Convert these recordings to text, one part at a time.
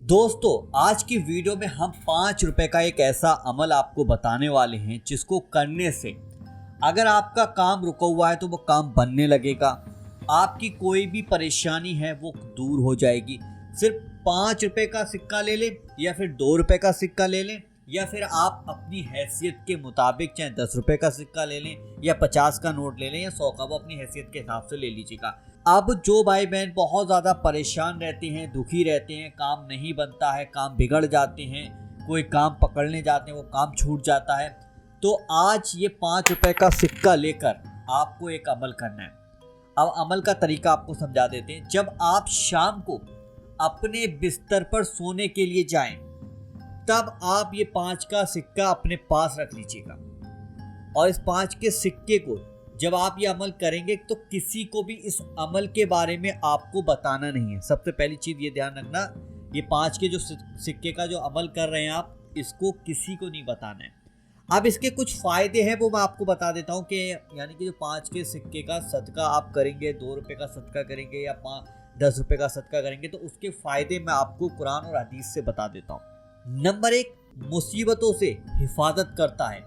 दोस्तों, आज की वीडियो में हम 5 रुपए का एक ऐसा अमल आपको बताने वाले हैं जिसको करने से अगर आपका काम रुका हुआ है तो वो काम बनने लगेगा। आपकी कोई भी परेशानी है वो दूर हो जाएगी। सिर्फ 5 रुपए का सिक्का ले लें या फिर 2 रुपए का सिक्का ले लें या फिर आप अपनी हैसियत के मुताबिक चाहे 10 रुपए का सिक्का ले लें या 50 का नोट ले लें या 100 का, वो अपनी हैसियत के हिसाब से ले लीजिएगा। अब जो भाई बहन बहुत ज़्यादा परेशान रहते हैं, दुखी रहते हैं, काम नहीं बनता है, काम बिगड़ जाते हैं, कोई काम पकड़ने जाते हैं वो काम छूट जाता है, तो आज ये 5 रुपए का सिक्का लेकर आपको एक अमल करना है। अब अमल का तरीका आपको समझा देते हैं। जब आप शाम को अपने बिस्तर पर सोने के लिए जाएं, तब आप ये 5 का सिक्का अपने पास रख लीजिएगा और इस 5 के सिक्के को जब आप ये अमल करेंगे तो किसी को भी इस अमल के बारे में आपको बताना नहीं है। सबसे पहली चीज़ ये ध्यान रखना, ये 5 के जो सिक्के का जो अमल कर रहे हैं आप, इसको किसी को नहीं बताना है। अब इसके कुछ फ़ायदे हैं वो मैं आपको बता देता हूँ कि यानी कि जो 5 के सिक्के का सदका आप करेंगे, 2 रुपये का सदका करेंगे या 10 रुपये का सदका करेंगे, तो उसके फ़ायदे मैं आपको कुरान और हदीस से बता देता हूँ। नंबर 1, मुसीबतों से हिफाजत करता है।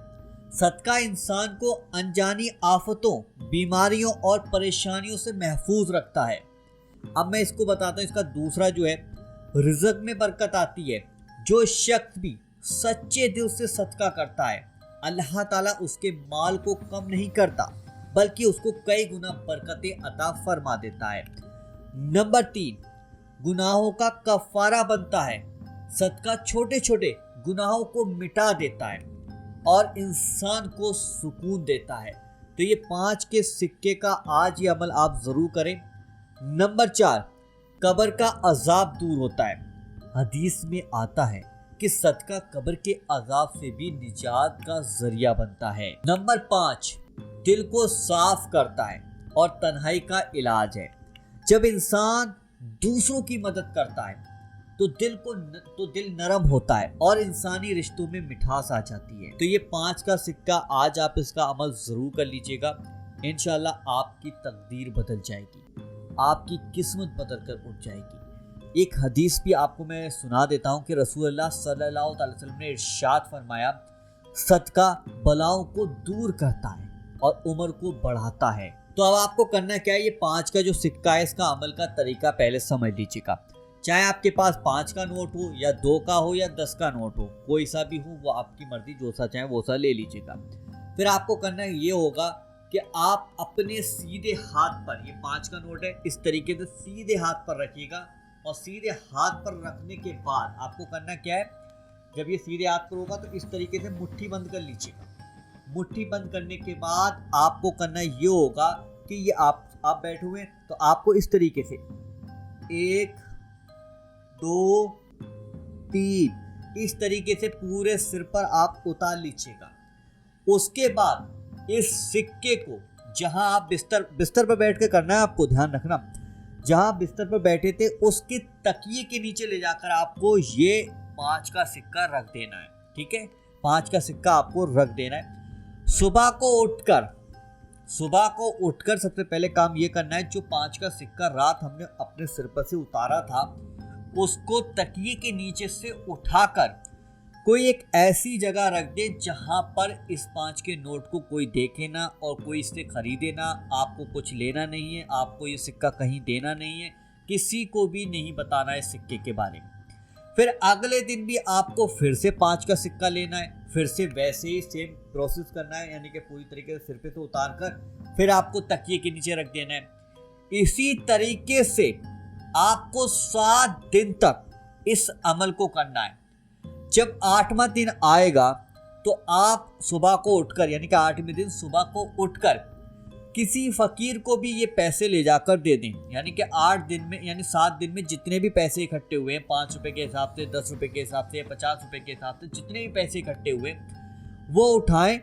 सदका इंसान को अनजानी आफतों, बीमारियों और परेशानियों से महफूज रखता है। अब मैं इसको बताता हूँ। इसका दूसरा जो है, रिज़्क में बरकत आती है। जो शख्स भी सच्चे दिल से सदका करता है, अल्लाह ताला उसके माल को कम नहीं करता बल्कि उसको कई गुना बरकतें अता फरमा देता है। नंबर 3, गुनाहों का कफारा बनता है। सदका छोटे छोटे गुनाहों को मिटा देता है और इंसान को सुकून देता है। तो ये 5 के सिक्के का आज ये अमल आप ज़रूर करें। नंबर 4, कब्र का अजाब दूर होता है। हदीस में आता है कि सदका कब्र के अजाब से भी निजात का जरिया बनता है। नंबर 5, दिल को साफ करता है और तन्हाई का इलाज है। जब इंसान दूसरों की मदद करता है तो दिल नरम होता है और इंसानी रिश्तों में मिठास आ जाती है। तो ये 5 का सिक्का आज आप इसका अमल ज़रूर कर लीजिएगा। इंशाल्लाह आपकी तकदीर बदल जाएगी, आपकी किस्मत बदल कर उठ जाएगी। एक हदीस भी आपको मैं सुना देता हूँ कि रसूलुल्लाह सल्लल्लाहु अलैहि वसल्लम ने इरशाद फरमाया, सदका बलाओं को दूर करता है और उम्र को बढ़ाता है। तो अब आपको करना क्या है, ये 5 का जो सिक्का है इसका अमल का तरीका पहले समझ लीजिएगा। चाहे आपके पास 5 का नोट हो या 2 का हो या 10 का नोट हो, कोई सा भी हो, वो आपकी मर्जी, जो सा चाहे वो सा ले लीजिएगा। फिर आपको करना ये होगा कि आप अपने सीधे हाथ पर, ये 5 का नोट है, इस तरीके से सीधे हाथ पर रखिएगा और सीधे हाथ पर रखने के बाद आपको करना क्या है, जब ये सीधे हाथ पर होगा तो इस तरीके से मुट्ठी बंद कर लीजिएगा। मुट्ठी बंद करने के बाद आपको करना ये होगा कि ये आप बैठे हुए हैं तो आपको इस तरीके से 1 2 3 इस तरीके से पूरे सिर पर आप उतार लीजिएगा। उसके बाद इस सिक्के को जहां आप बिस्तर पर बैठ के करना है, आपको ध्यान रखना, जहां बिस्तर पर बैठे थे उसके तकिए के नीचे ले जाकर आपको ये 5 का सिक्का रख देना है। ठीक है, 5 का सिक्का आपको रख देना है। सुबह को उठकर सबसे पहले काम ये करना है, जो 5 का सिक्का रात हमने अपने सिर पर से उतारा था उसको तकिए के नीचे से उठाकर कोई एक ऐसी जगह रख दे जहां पर इस 5 के नोट को कोई देखे ना और कोई इससे खरीदे ना। आपको कुछ लेना नहीं है, आपको ये सिक्का कहीं देना नहीं है, किसी को भी नहीं बताना है सिक्के के बारे में। फिर अगले दिन भी आपको फिर से 5 का सिक्का लेना है, फिर से वैसे ही सेम प्रोसेस करना है, यानी कि पूरी तरीके से सिर पे से उतार कर फिर आपको तकिए के नीचे रख देना है। इसी तरीके से आपको 7 दिन तक इस अमल को करना है। जब 8वां दिन आएगा तो आप सुबह को उठकर, यानी कि 8वें दिन सुबह को उठकर किसी फकीर को भी ये पैसे ले जाकर दे दें। यानी कि 8 दिन में, यानी 7 दिन में जितने भी पैसे इकट्ठे हुए हैं, 5 रुपए के हिसाब से, 10 रुपए के हिसाब से, 50 रुपए के हिसाब से, जितने भी पैसे इकट्ठे हुए वो उठाएं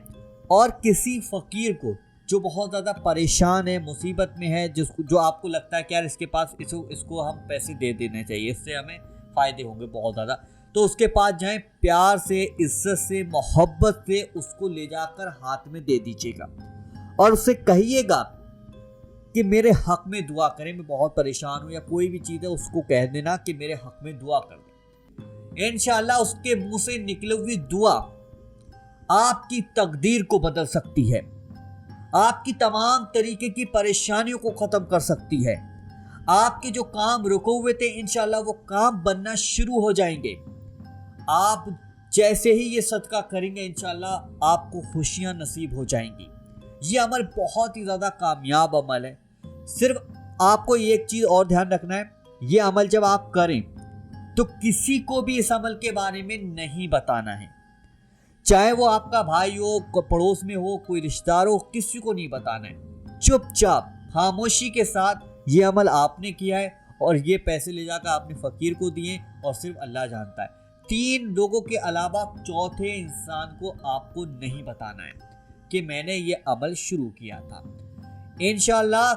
और किसी फकीर को जो बहुत ज़्यादा परेशान है, मुसीबत में है, जो आपको लगता है कि यार इसके पास इसको हम पैसे दे देने चाहिए, इससे हमें फ़ायदे होंगे बहुत ज़्यादा, तो उसके पास जाएं, प्यार से, इज्जत से, मोहब्बत से उसको ले जाकर हाथ में दे दीजिएगा और उससे कहिएगा कि मेरे हक में दुआ करें, मैं बहुत परेशान हूँ, या कोई भी चीज़ है उसको कह देना कि मेरे हक में दुआ कर दे। इंशाल्लाह उसके मुंह से निकली हुई दुआ आपकी तकदीर को बदल सकती है, आपकी तमाम तरीके की परेशानियों को खत्म कर सकती है। आपके जो काम रुके हुए थे इंशाल्लाह वो काम बनना शुरू हो जाएंगे। आप जैसे ही ये सदका करेंगे इंशाल्लाह आपको खुशियां नसीब हो जाएंगी। ये अमल बहुत ही ज़्यादा कामयाब अमल है। सिर्फ आपको एक चीज़ और ध्यान रखना है, ये अमल जब आप करें तो किसी को भी इस अमल के बारे में नहीं बताना है। चाहे वो आपका भाई हो, पड़ोस में हो, कोई रिश्तेदार हो, किसी को नहीं बताना है। चुपचाप खामोशी के साथ ये अमल आपने किया है और ये पैसे ले जाकर आपने फ़कीर को दिए और सिर्फ अल्लाह जानता है। 3 लोगों के अलावा चौथे इंसान को आपको नहीं बताना है कि मैंने ये अमल शुरू किया था। इंशाल्लाह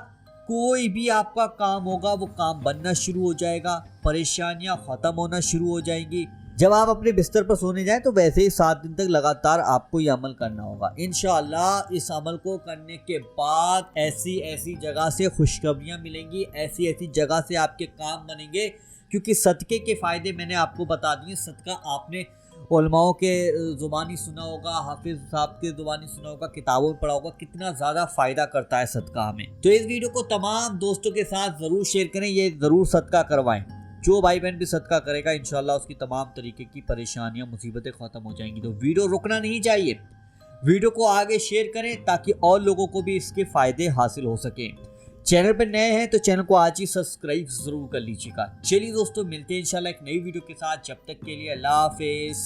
कोई भी आपका काम होगा वो काम बनना शुरू हो जाएगा, परेशानियां खत्म होना शुरू हो जाएंगी। जब आप अपने बिस्तर पर सोने जाएं तो वैसे ही 7 दिन तक लगातार आपको ये अमल करना होगा। इंशाल्लाह इस अमल को करने के बाद ऐसी ऐसी जगह से खुशखबरियां मिलेंगी, ऐसी ऐसी जगह से आपके काम बनेंगे, क्योंकि सदक़े के फ़ायदे मैंने आपको बता दिए। सदका आपने उलमाओं के ज़ुबानी सुना होगा, हाफिज़ साहब के ज़ुबानी सुना होगा, किताबों में पढ़ा होगा, कितना ज़्यादा फ़ायदा करता है सदका हमें। तो इस वीडियो को तमाम दोस्तों के साथ ज़रूर शेयर करें, ये ज़रूर सदका करवाएं। जो भाई बहन भी सदका करेगा इंशाल्लाह उसकी तमाम तरीके की परेशानियां, मुसीबतें ख़त्म हो जाएंगी। तो वीडियो रुकना नहीं चाहिए, वीडियो को आगे शेयर करें ताकि और लोगों को भी इसके फ़ायदे हासिल हो सकें। चैनल पर नए हैं तो चैनल को आज ही सब्सक्राइब जरूर कर लीजिएगा। चलिए दोस्तों, मिलते हैं इंशाल्लाह एक नई वीडियो के साथ। जब तक के लिए अल्लाह हाफिज़।